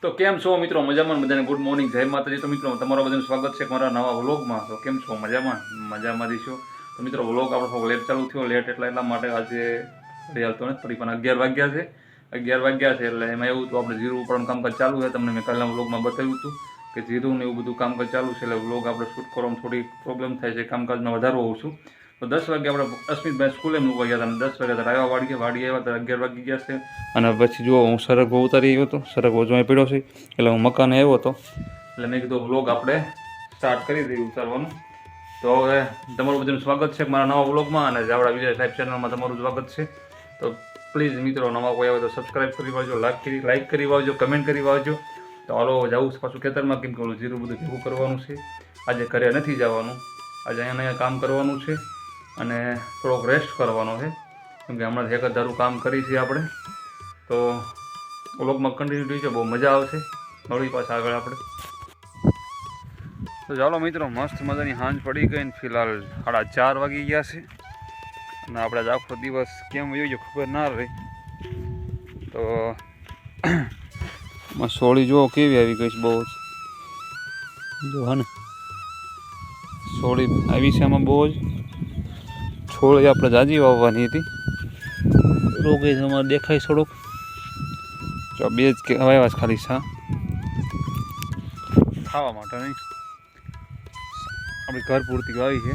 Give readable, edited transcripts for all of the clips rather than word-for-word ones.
તો કેમ છો મિત્રો? મજામાં? બધાને ગુડ મોર્નિંગ, જય માતાજી. તો મિત્રો તમારું બધાનું સ્વાગત છે મારા નવા વ્લોગમાં. તો કેમ છો? મજામાંથી છો? તો મિત્રો વ્લોગ આપણો થોડો લેટ ચાલુ થયો. લેટ એટલા માટે આજે હાલતો નથી પડી, પણ 11 વાગ્યા છે. 11 વાગ્યા છે એટલે એમાં એવું હતું, આપણે જીરું ઉપાડવાનું કામકાજ ચાલુ છે. તમને મેં પહેલાં વ્લોગમાં બતાવ્યું હતું કે જીરું ને એવું બધું કામકાજ ચાલુ છે, એટલે વ્લોગ આપણે શૂટ કરવામાં થોડી પ્રોબ્લેમ થાય છે, કામકાજમાં વધારો હોઉં છું. તો 10 વાગે આપણે અસ્મિતભાઈ સ્કૂલે મૂકવા ગયા હતા, 10 વાગ્યા આવ્યા વાડી આવ્યા તો 11 વાગી ગયા છે. અને પછી જુઓ, હું સરગવો ઉતારી આવ્યો હતો, સરગવો જોઈ પડ્યો છે, એટલે હું મકાને આવ્યો હતો, એટલે મેં કીધું વ્લોગ આપણે સ્ટાર્ટ કરી દઈએ ઉતારવાનું. તો હવે તમારું બધાનું સ્વાગત છે મારા નવા વ્લોગમાં, અને જાવડા વિજય સાહેબ ચેનલમાં તમારું સ્વાગત છે. તો પ્લીઝ મિત્રો, નવા કોઈ આવે તો સબસ્ક્રાઈબ કરી વાળજો, લાઈક કરી વાળજો, કમેન્ટ કરી વાળજો. તો હાલો જવું પાછું ખેતરમાં, કેમ કે જીરું બધું ભેગું કરવાનું છે. આજે ઘરે નથી જવાનું, આજે અહીંયા કામ કરવાનું છે અને થોડોક રેસ્ટ કરવાનો છે, કેમ કે હમણાં એક જ ધારું કામ કરી છે આપણે. તો વ્લોગમાં કન્ટિન્યુ રહીજો, બહુ મજા આવશે. મળી પાછા આગળ આપણે. તો ચાલો મિત્રો, મસ્ત મજાની સાંજ પડી ગઈ ને ફિલહાલ 4:30 વાગી ગયા છે, અને આપણે જ આખો દિવસ કેમ વયો ગયો ખબર ના રહી. તો સોળી જુઓ કેવી આવી ગઈ છે, બહુ જ જો હા ને સોળી આવી છે. આમાં બહુ જ છોડી આપણે જાજી વાવવાની હતી, રોગી અમારે દેખાય થોડુંક. જો બે જ વાવ્યા છે ખાલી, ખાવા માટે નહીં, આપણી ઘર પૂરતી વાવી છે.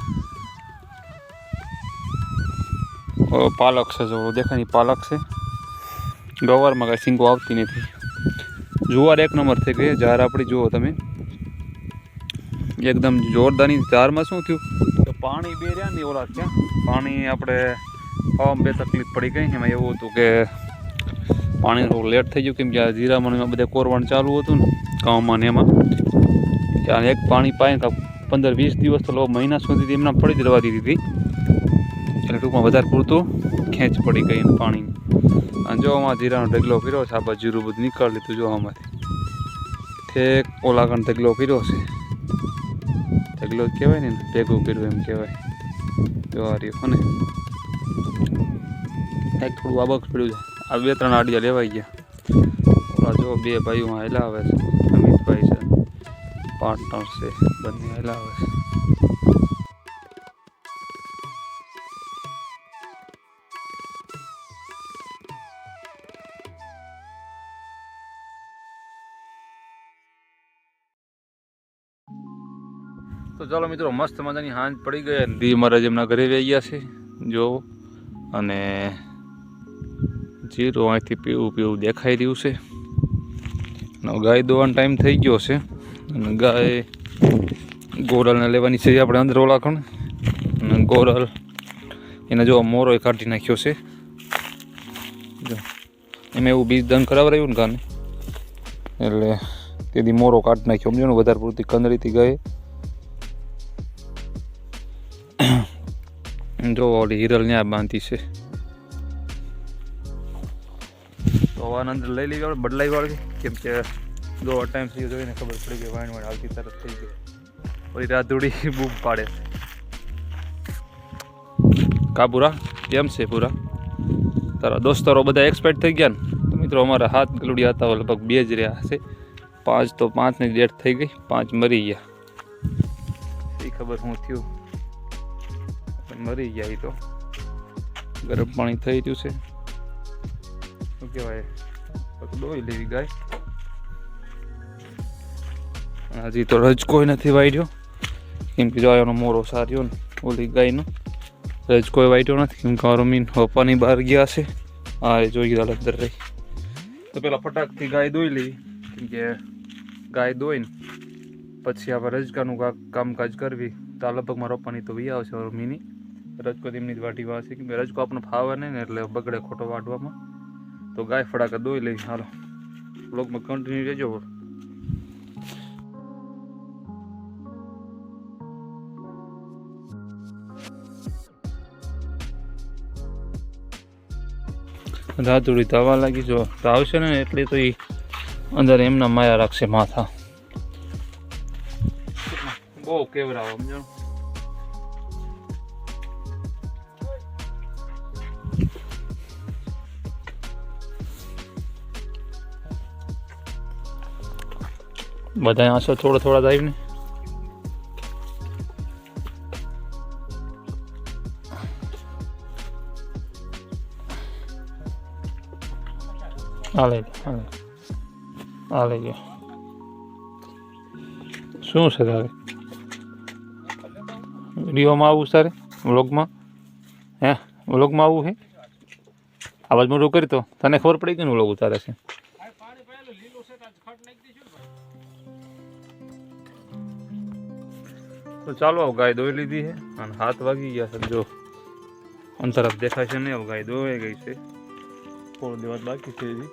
પાલક છે, જો દેખાય પાલક છે. ગવારમાં કાંઈ સિંગો આવતી નથી. જુવાર 1 નંબર થઈ ગઈ જાર આપણી. જુઓ તમે, એકદમ જોરદારની. જારમાં શું થયું તો પાણી બે રહ્યા ને ઓલા ત્યાં પાણી આપણે પાવામાં બે તકલીફ પડી ગઈ. એમાં એવું હતું કે પાણી થોડું લેટ થઈ ગયું, કેમ કે આ જીરામાં એમાં બધે કોરવાનું ચાલુ હતું ને કામમાં ને એમાં. ત્યાં એક પાણી પાય 15-20 દિવસ તો મહિના સુધી એમના પડી જ રહેવા દીધી હતી, એટલે ટૂંકમાં વધારે પૂરતું ખેંચ પડી ગઈ પાણી. અને જો આમાં જીરાનો ઢગલો કર્યો છે, આ બાજુ જીરું બધું નીકળી લીધું. જો આમાંથી ઠેક ઓલા કણ ઢગલો કર્યો છે. ઢગલો જ કહેવાય ને, ભેગું કર્યું એમ કહેવાય. જો આ રહ્યો ને, એક થોડું આવક પડ્યું છે. આ 2-3 આડિયા લેવાઈ ગયા. ઓલા જો 2 ભાઈઓમાં હેલા આવે છે, અમિતભાઈ છે, પાર્ટનર છે, બંને હેલા આવે છે. તો ચાલો મિત્રો, મસ્ત મજાની સાંજ પડી ગઈ. દી મહારાજ એમના ઘરે વહી ગયા છે જો, અને જીરું અહીંથી પીવું દેખાઈ રહ્યું છે. ગાય દોવાનો ટાઈમ થઈ ગયો છે, અને ગાય ગોરલને લેવાની છે આપણે અંદર ઓલા ખણ. અને ગોરલ એને જો મોરો કાઢી નાખ્યો છે. જો એમાં એવું બીજ દન કરાવરાયું ને કાને, એટલે તેથી મોરો કાઢી નાખ્યો. સમજો ને, વધારે પૂરતી કંદરીથી ગઈ. જો ઓલી હિરલ ન્યા બાંધી છે. તો અંદર લઈ લેવી આપણે, બદલાવી વાળી, કેમ કે જો ટાઈમ થઈ ગયો જોઈને ખબર પડી ગઈ વાણ આવતી તરત થઈ ગઈ. પછી રાધુડી બૂમ પાડે. કા પૂરા કેમ છે? પૂરા તારા દોસ્તારો બધા એક્સપાયર થઈ ગયા ને? તો મિત્રો અમારા 7 ગલુડિયા હતા, લગભગ 2 જ રહ્યા હશે. 5ની ડેથ થઈ ગઈ, 5 મરી ગયા. એ ખબર શું થયું, મરી ગયા. એ તો ગરમ પાણી થઈ રહ્યું છે, શું કહેવાય, દોઈ લેવી ગાય. હજી તો રજકો નથી વાઢ્યો, કેમ કે જો એનો મોરો સાર્યો ને ઓલી ગાયનો રજકો વાઢ્યો નથી, કેમ કે મારો મીન પપ્પાની બહાર ગયા છે. હા, એ જોઈ ગયા અંદર રહી. તો પેલા ફટાકથી ગાય દોઈ લેવી, કેમ કે ગાય દોઈને પછી આપણે રજકાનું કામકાજ કરવી. તો આ લગભગ મારા પપ્પાની તો વી આવશે મારો મીની રજકો તેમની જ વાટી વાળશે, કેમ કે રજકો આપણને ફાવે નહીં ને, એટલે બગડે ખોટો વાટવામાં. તો ગાય ફટાકા દોઈ લઈ. હાલો બ્લોગમાં કન્ટિન્યુ રહેજો. રાતુડી દવા લાગી, જો આવશે ને એટલે તો એ અંદર એમના માયા રાખશે માથા. બહુ કેવરાવો સમજો. બધા આંસુ થોડા થોડા થાય ને હાલે ગયા શું છે તારે વિડીયોમાં આવું તારે વ્લોગમાં હે વ્લોગમાં આવું છે આવાજ મોટો કરી તો તને ખબર પડી કે વ્લોગ ઉતારે છે તો ચાલો ગાય દોઈ લીધી છે અને 7 વાગી ગયા છે જો અંતરફ દેખાય છે નહીં ગાય દોવાઈ ગઈ છે થોડો દિવસ બાકી છે હજી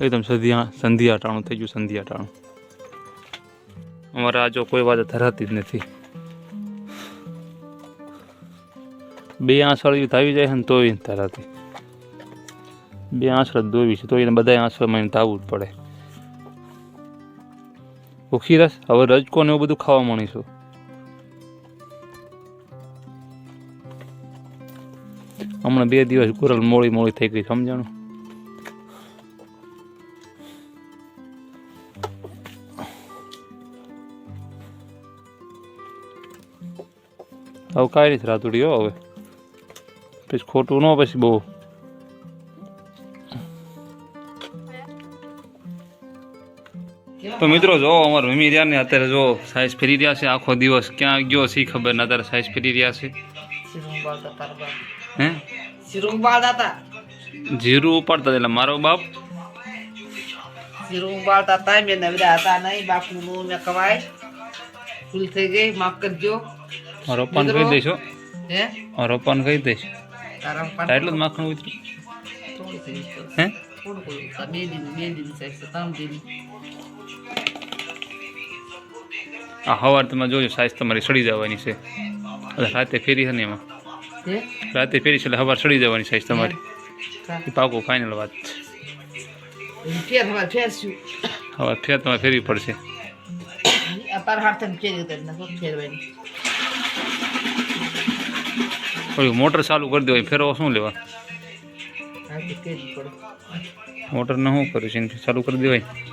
એકદમ સંધ્યા ટાણું થઈ ગયું સંધ્યા ટાણું અમારે આ જો કોઈ વાત ધરાતી જ નથી 2 આંસળિયું થાવી જાય ને તોય ધરાતી 2 આંસળ દોવી છે તો એને બધા આંસળમાં તાવવું જ પડે ભૂખી રસ હવે રજકો ને એવું બધું ખાવા માંડીશું હમણાં 2 દિવસ કુરલ મોડી થઈ ગઈ સમજાણું હવે કાંઈ નથી રાતુડી હો હવે પછી ખોટું ન પછી બહુ તો મિત્રો જો અમારા મમ્મી રહ્યા ને અત્યારે જો સાઈઝ ફેરી રહ્યા છે આખો દિવસ ક્યાં ગયો સી ખબર ને અત્યારે સાઈઝ ફેરી રહ્યા છે હે જીરું ઉપાડતા એટલે મારો બાપ જીરું ઉપાડતા હતા મેં નવરા હતા નહીં બાપનું મેં કવાય ફૂલ થઈ ગઈ માફ કરજો મારો પપ્પાને કહી દઈશો હે મારો પપ્પાને કહી દઈશ તારા એટલું જ માખણ ઉતર્યું થોડું થઈ હે થોડું કોઈ 2 દિન સાઈઝ 3 દિન આ સવાર તમે જોજો સાઈઝ તમારી સડી જવાની છે એટલે રાતે ફેરી છે ને એમાં હે રાતે ફેરી છે એટલે સવાર સડી જવાની સાઈઝ તમારી એ પાકો ફાઇનલ વાત ફેર હવા ફેરશું હવે ફેર તમારે ફેરવી પડશે આ તાર હાથ ને ફેરી દે ને ફેરવાની ઓલું મોટર ચાલુ કરી દેવાય ફેરવો શું લેવા આ ફેરવી પડે મોટર ને શું કર્યું છે ચાલુ કરી દેવાય